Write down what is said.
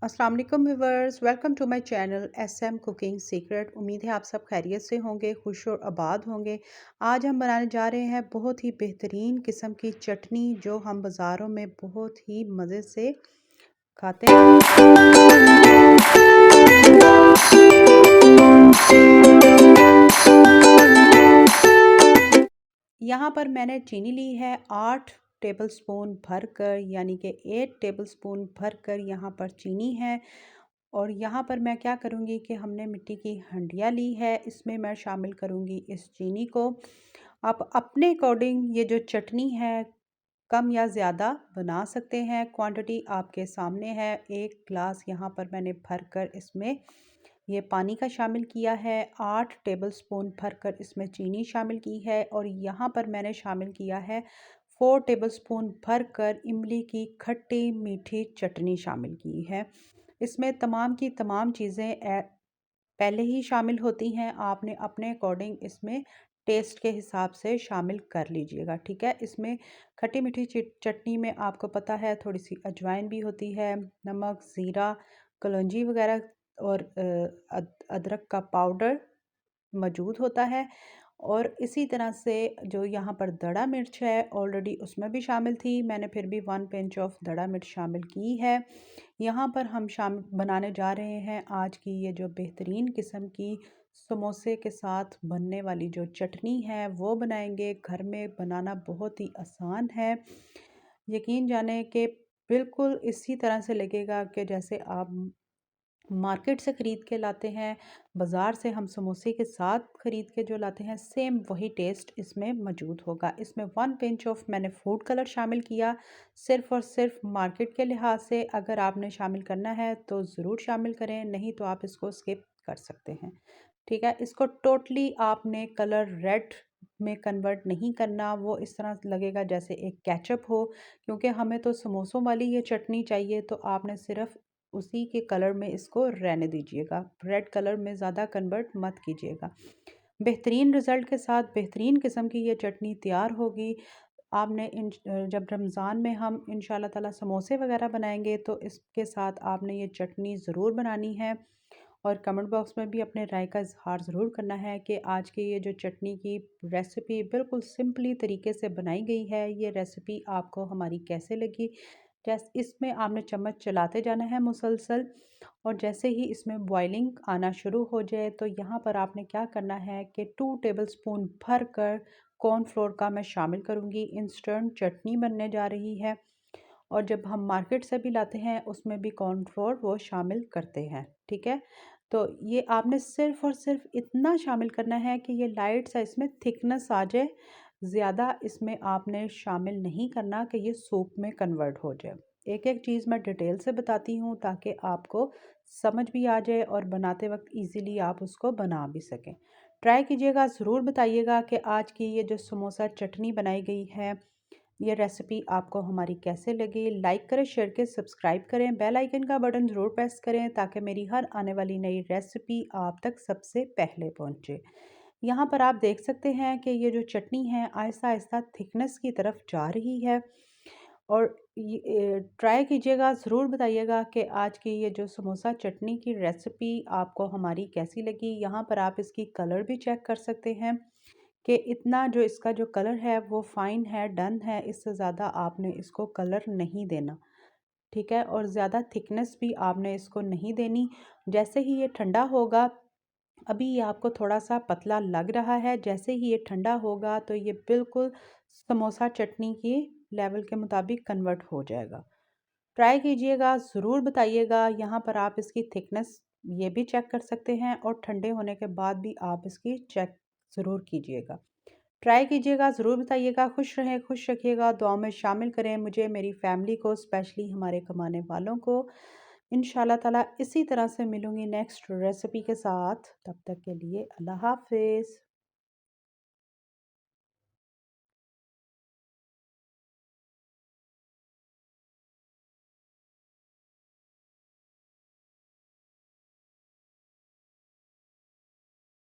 अस्सलाम वालेकुम viewers, welcome to my channel SM cooking secret. उम्मीद है आप सब खैरियत से होंगे, खुश और आबाद होंगे। आज हम बनाने जा रहे हैं बहुत ही बेहतरीन किस्म की चटनी जो हम बाज़ारों में बहुत ही मज़े से खाते हैं। यहाँ पर मैंने चीनी ली है 8 टेबलस्पून भरकर, यानी कि 8 टेबलस्पून भरकर यहाँ पर चीनी है। और यहाँ पर मैं क्या करूँगी कि हमने मिट्टी की हंडिया ली है, इसमें मैं शामिल करूँगी इस चीनी को। आप अपने अकॉर्डिंग ये जो चटनी है कम या ज़्यादा बना सकते हैं। क्वांटिटी आपके सामने है। 1 ग्लास यहाँ पर मैंने भरकर इसमें ये पानी का शामिल किया है। 8 टेबलस्पून भरकर इसमें चीनी शामिल की है और यहाँ पर मैंने शामिल किया है 4 टेबलस्पून भरकर इमली की खट्टी मीठी चटनी शामिल की है। इसमें तमाम की तमाम चीज़ें पहले ही शामिल होती हैं। आपने अपने अकॉर्डिंग इसमें टेस्ट के हिसाब से शामिल कर लीजिएगा, ठीक है। इसमें खट्टी मीठी चटनी में आपको पता है थोड़ी सी अजवाइन भी होती है, नमक, ज़ीरा, कलौंजी वगैरह और अदरक का पाउडर मौजूद होता है। और इसी तरह से जो यहाँ पर दड़ा मिर्च है ऑलरेडी उसमें भी शामिल थी, मैंने फिर भी 1 पिंच ऑफ दड़ा मिर्च शामिल की है। यहाँ पर हम बनाने जा रहे हैं आज की ये जो बेहतरीन किस्म की समोसे के साथ बनने वाली जो चटनी है वो बनाएंगे। घर में बनाना बहुत ही आसान है, यकीन जाने कि बिल्कुल इसी तरह से लगेगा कि जैसे आप मार्केट से ख़रीद के लाते हैं, बाज़ार से हम समोसे के साथ ख़रीद के जो लाते हैं, सेम वही टेस्ट इसमें मौजूद होगा। इसमें 1 पिंच ऑफ मैंने फूड कलर शामिल किया, सिर्फ़ और सिर्फ मार्केट के लिहाज से। अगर आपने शामिल करना है तो ज़रूर शामिल करें, नहीं तो आप इसको स्किप कर सकते हैं, ठीक है। इसको टोटली आपने कलर रेड में कन्वर्ट नहीं करना, वो इस तरह लगेगा जैसे एक केचप हो, क्योंकि हमें तो समोसों वाली ये चटनी चाहिए। तो आपने सिर्फ उसी के कलर में इसको रहने दीजिएगा, रेड कलर में ज़्यादा कन्वर्ट मत कीजिएगा। बेहतरीन रिज़ल्ट के साथ बेहतरीन किस्म की ये चटनी तैयार होगी। आपने जब रमज़ान में हम इंशाल्लाह ताला समोसे वगैरह बनाएंगे तो इसके साथ आपने ये चटनी ज़रूर बनानी है। और कमेंट बॉक्स में भी अपने राय का इज़हार ज़रूर करना है कि आज की ये जो चटनी की रेसिपी बिल्कुल सिंपली तरीके से बनाई गई है, ये रेसिपी आपको हमारी कैसे लगी। जैसे इसमें आपने चम्मच चलाते जाना है मुसलसल, और जैसे ही इसमें बॉइलिंग आना शुरू हो जाए तो यहाँ पर आपने क्या करना है कि 2 टेबलस्पून भर कर कॉर्नफ्लोर का मैं शामिल करूँगी। इंस्टेंट चटनी बनने जा रही है और जब हम मार्केट से भी लाते हैं उसमें भी कॉर्नफ्लोर वो शामिल करते हैं, ठीक है। तो ये आपने सिर्फ़ और सिर्फ इतना शामिल करना है कि ये लाइट सा इसमें थिकनेस आ जाए। ज़्यादा इसमें आपने शामिल नहीं करना कि ये सूप में कन्वर्ट हो जाए। एक-एक चीज़ मैं डिटेल से बताती हूँ ताकि आपको समझ भी आ जाए और बनाते वक़्त ईज़िली आप उसको बना भी सकें। ट्राई कीजिएगा, ज़रूर बताइएगा कि आज की ये जो समोसा चटनी बनाई गई है, ये रेसिपी आपको हमारी कैसे लगी। लाइक करें, शेयर करें, सब्सक्राइब करें, बेल आइकन का बटन ज़रूर प्रेस करें ताकि मेरी हर आने वाली नई रेसिपी आप तक सबसे पहले पहुंचे। यहाँ पर आप देख सकते हैं कि ये जो चटनी है आहिस्ता आहिस्ता थिकनेस की तरफ जा रही है। और ये ट्राई कीजिएगा, ज़रूर बताइएगा कि आज की ये जो समोसा चटनी की रेसिपी आपको हमारी कैसी लगी। यहाँ पर आप इसकी कलर भी चेक कर सकते हैं कि इतना जो इसका जो कलर है वो फ़ाइन है, डन है। इससे ज़्यादा आपने इसको कलर नहीं देना, ठीक है। और ज़्यादा थिकनेस भी आपने इसको नहीं देनी। जैसे ही ये ठंडा होगा, अभी ये आपको थोड़ा सा पतला लग रहा है, जैसे ही ये ठंडा होगा तो ये बिल्कुल समोसा चटनी की लेवल के मुताबिक कन्वर्ट हो जाएगा। ट्राई कीजिएगा, ज़रूर बताइएगा। यहाँ पर आप इसकी थिकनेस ये भी चेक कर सकते हैं और ठंडे होने के बाद भी आप इसकी चेक ज़रूर कीजिएगा। ट्राई कीजिएगा, ज़रूर बताइएगा। खुश रहें, खुश रखिएगा, दुआओं में शामिल करें मुझे, मेरी फैमिली को, स्पेशली हमारे कमाने वालों को। इंशाल्लाह ताला इसी तरह से मिलूँगी नेक्स्ट रेसिपी के साथ। तब तक के लिए अल्लाह हाफ़िज़।